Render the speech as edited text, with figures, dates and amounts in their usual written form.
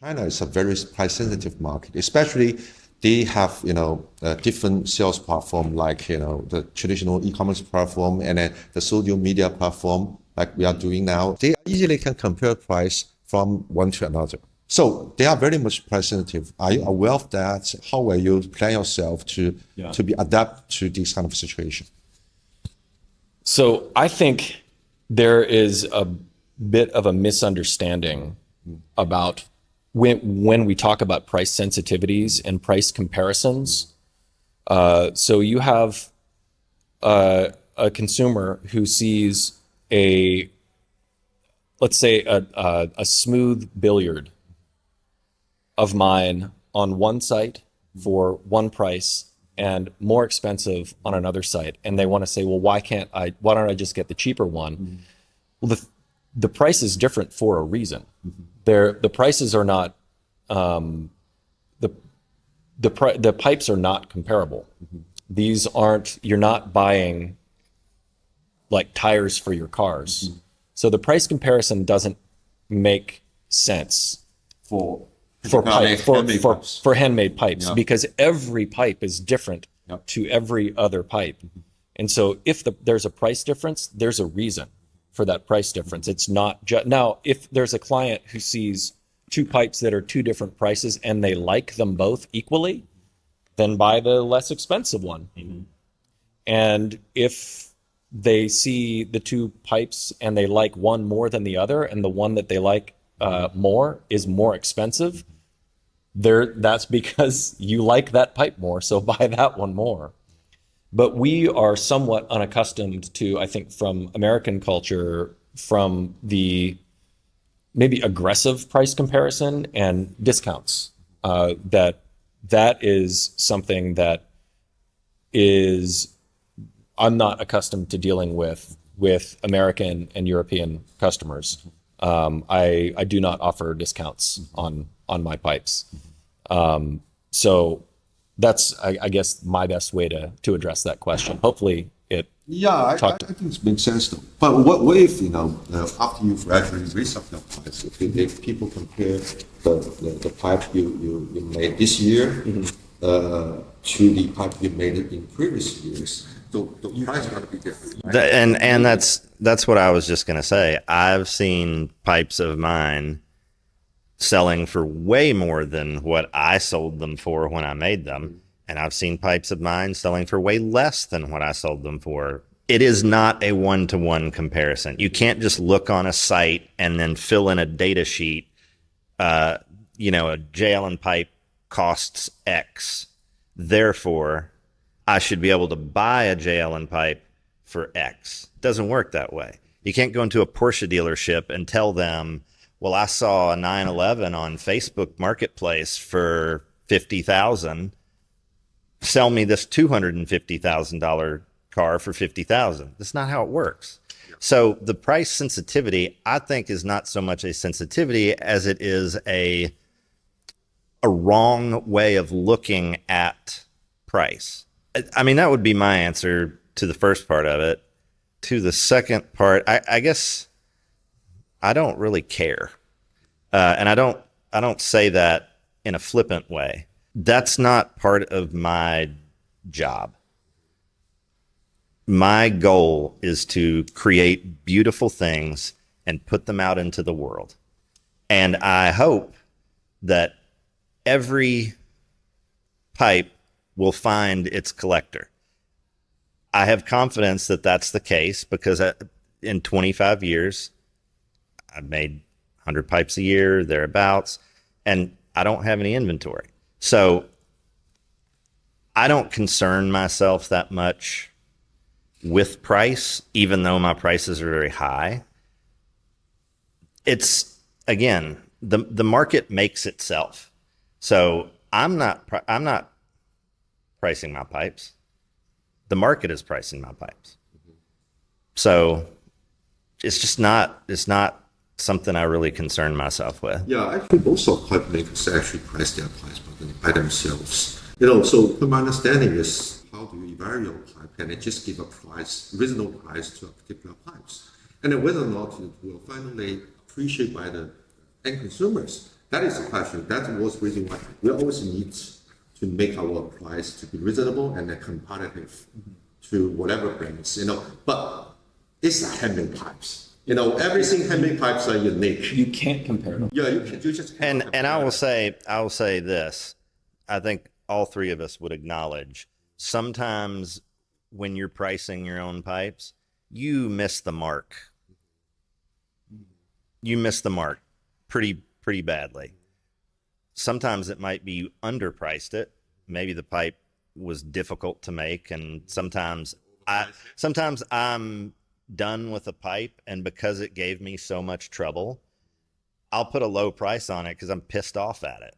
China is a very price sensitive market, especially they have, different sales platform like, the traditional e-commerce platform and then the social media platform like we are doing now. They easily can compare price from one to another. So they are very much price sensitive. Are you aware of that? How will you plan yourself to be adapt to this kind of situation? So I think there is a bit of a misunderstanding about when we talk about price sensitivities and price comparisons. So you have a consumer who sees let's say a smooth billiard of mine on one site for one price and more expensive on another site, and they want to say, well, why don't I just get the cheaper one? Well, the price is different for a reason. The prices are not the pipes are not comparable. These aren't, you're not buying like tires for your cars. So the price comparison doesn't make sense for handmade pipes because every pipe is different to every other pipe. And so if there's a price difference, there's a reason for that price difference. It's not just now, if there's a client who sees two pipes that are two different prices and they like them both equally, then buy the less expensive one. And if they see the two pipes and they like one more than the other, and the one that they like more is more expensive, that's because you like that pipe more, so buy that one more. But we are somewhat unaccustomed to, I think, from American culture, from the maybe aggressive price comparison and discounts. That is something that I'm not accustomed to dealing with American and European customers. I do not offer discounts on my pipes. So that's, I guess, my best way to address that question. Hopefully it. I think it makes sense though. But what if, after you've gradually raised up your price, if people compare the pipe you made this year to the pipe you made in previous years, the price got to be different. Right? And that's what I was just going to say. I've seen pipes of mine selling for way more than what I sold them for when I made them. And I've seen pipes of mine selling for way less than what I sold them for. It is not a one-to-one comparison. You can't just look on a site and then fill in a data sheet. A J. Allen pipe costs X. Therefore, I should be able to buy a J. Allen pipe for X. It doesn't work that way. You can't go into a Porsche dealership and tell them, well, I saw a 911 on Facebook Marketplace for $50,000. Sell me this $250,000 car for $50,000. That's not how it works. So the price sensitivity, I think, is not so much a sensitivity as it is a wrong way of looking at price. I mean, that would be my answer to the first part of it. To the second part, I guess I don't really care. And I don't say that in a flippant way. That's not part of my job. My goal is to create beautiful things and put them out into the world. And I hope that every pipe will find its collector. I have confidence that that's the case because in 25 years, I've made 100 pipes a year, thereabouts, and I don't have any inventory. So I don't concern myself that much with price, even though my prices are very high. It's, again, the market makes itself. So I'm not pricing my pipes. The market is pricing my pipes. So it's not something I really concern myself with. Yeah, actually, most of pipe makers actually price their pipes by themselves. So my understanding is, how do you evaluate your pipe? Can it just give a price, reasonable price to a particular pipes? And then whether or not it will finally appreciate by the end consumers, That is the question. That's the most reason why we always need to make our price to be reasonable and then competitive to whatever brands, But it's like handmade pipes. Everything handmade pipes are unique. You can't compare them. Yeah, you just can't And I will compare. say this. I think all three of us would acknowledge sometimes when you're pricing your own pipes, you miss the mark. You miss the mark pretty badly. Sometimes it might be you underpriced it. Maybe the pipe was difficult to make, and sometimes I'm done with a pipe, and because it gave me so much trouble, I'll put a low price on it because I'm pissed off at it.